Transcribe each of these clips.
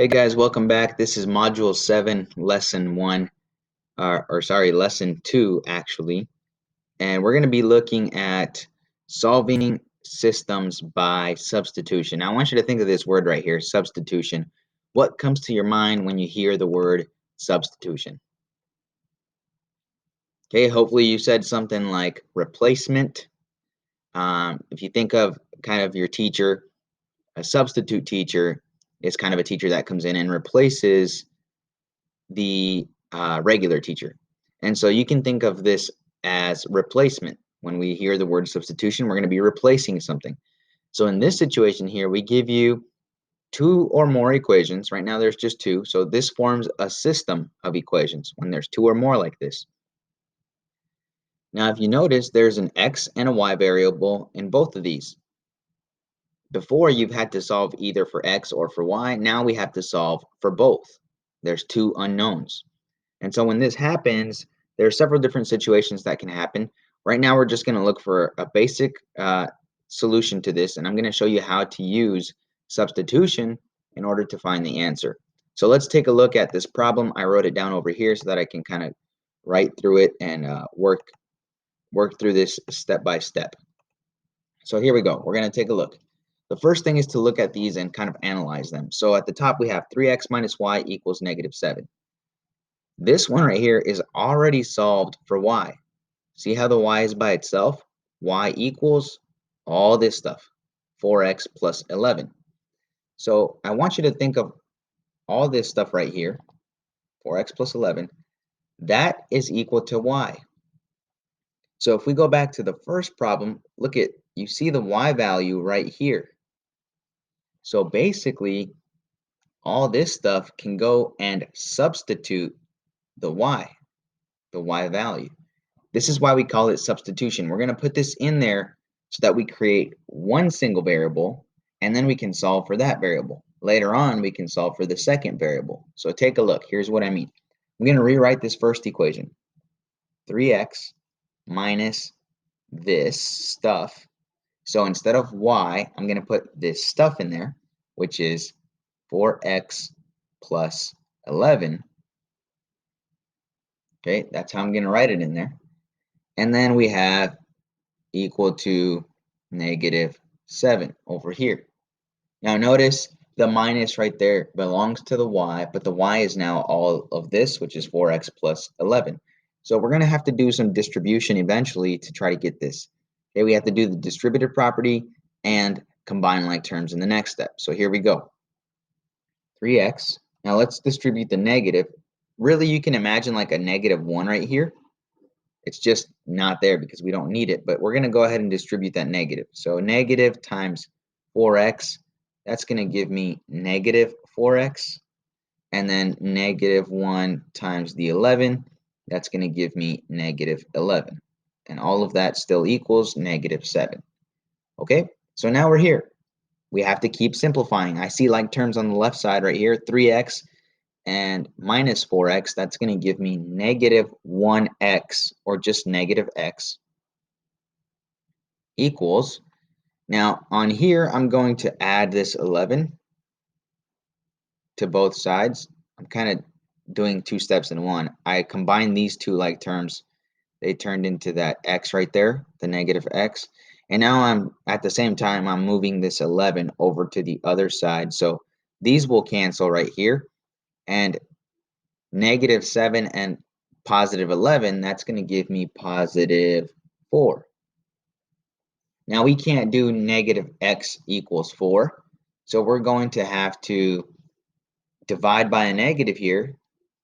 Hey guys, welcome back. This is Module 7, Lesson 1, Lesson 2 actually. And we're going to be looking at solving systems by substitution. Now I want you to think of this word right here, substitution. What comes to your mind when you hear the word substitution? Okay, hopefully you said something like replacement. If you think of kind of your teacher, a substitute teacher is kind of a teacher that comes in and replaces the regular teacher. And so you can think of this as replacement. When we hear the word substitution, we're going to be replacing something. So in this situation here, we give you two or more equations. Right now there's just two. So this forms a system of equations when there's two or more like this. Now, if you notice, there's an x and a y variable in both of these. Before, you've had to solve either for x or for y. Now we have to solve for both. There's two unknowns. And so when this happens, there are several different situations that can happen. Right now, we're just going to look for a basic solution to this, and I'm going to show you how to use substitution in order to find the answer. So let's take a look at this problem. I wrote it down over here so that I can kind of write through it and work through this step by step. So here we go. We're going to take a look. The first thing is to look at these and kind of analyze them. So at the top, we have 3x minus y equals -7. This one right here is already solved for y. See how the y is by itself? Y equals all this stuff, 4x plus 11. So I want you to think of all this stuff right here, 4x plus 11, that is equal to y. So if we go back to the first problem, look at, you see the y value right here. So basically, all this stuff can go and substitute the y value. This is why we call it substitution. We're going to put this in there so that we create one single variable, and then we can solve for that variable. Later on, we can solve for the second variable. So take a look. Here's what I mean. I'm going to rewrite this first equation. 3x minus this stuff. So instead of y, I'm going to put this stuff in there, which is 4x plus 11. Okay, that's how I'm going to write it in there. And then we have equal to -7 over here. Now notice the minus right there belongs to the y, but the y is now all of this, which is 4x plus 11. So we're going to have to do some distribution eventually to try to get this. Okay, we have to do the distributive property and combine like terms in the next step. So here we go. 3x. Now let's distribute the negative. Really, you can imagine like a -1 right here. It's just not there because we don't need it, but we're going to go ahead and distribute that negative. So negative times 4x, that's going to give me -4x. And then -1 times the 11, that's going to give me -11. And all of that still equals -7. Okay, so now we're here. We have to keep simplifying. I see like terms on the left side right here, 3x and minus 4x, that's going to give me -1x, or just -x, equals, now on here I'm going to add this 11 to both sides. I'm kind of doing two steps in one. I combined these two like terms. They turned into that x right there, the -x. And now I'm, at the same time, I'm moving this 11 over to the other side. So these will cancel right here. And -7 and +11, that's going to give me +4. Now we can't do -x equals 4, so we're going to have to divide by a negative here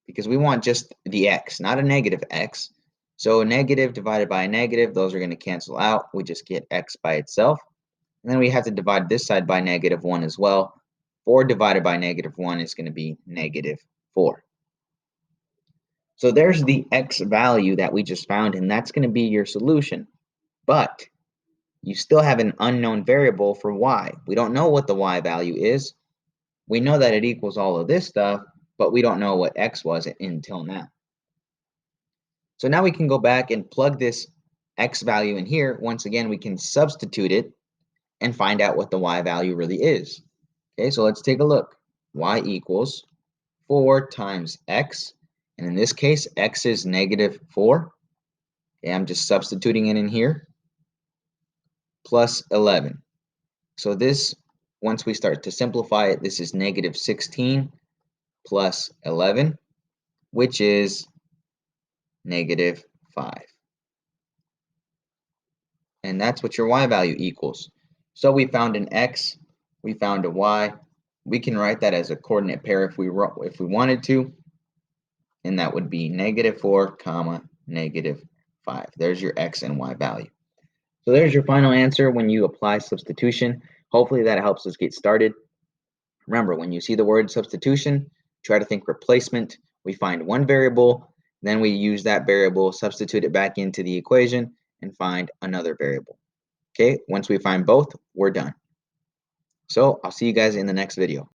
because we want just the x, not a -x. So a negative divided by a negative, those are going to cancel out. We just get x by itself. And then we have to divide this side by -1 as well. 4 divided by -1 is going to be -4. So there's the x value that we just found, and that's going to be your solution. But you still have an unknown variable for y. We don't know what the y value is. We know that it equals all of this stuff, but we don't know what x was until now. So now we can go back and plug this x value in here. Once again, we can substitute it and find out what the y value really is. Okay, so let's take a look. y equals 4 times x, and in this case, x is -4. Okay, I'm just substituting it in here, plus 11. So this, once we start to simplify it, this is -16 plus 11, which is -5. And that's what your y value equals. So we found an x, we found a y. We can write that as a coordinate pair if we wanted to, and that would be -4 comma -5. There's your x and y value. So there's your final answer when you apply substitution. Hopefully that helps us get started. Remember, when you see the word substitution, try to think replacement. We find one variable, then we use that variable, substitute it back into the equation, and find another variable. Okay, once we find both, we're done. So I'll see you guys in the next video.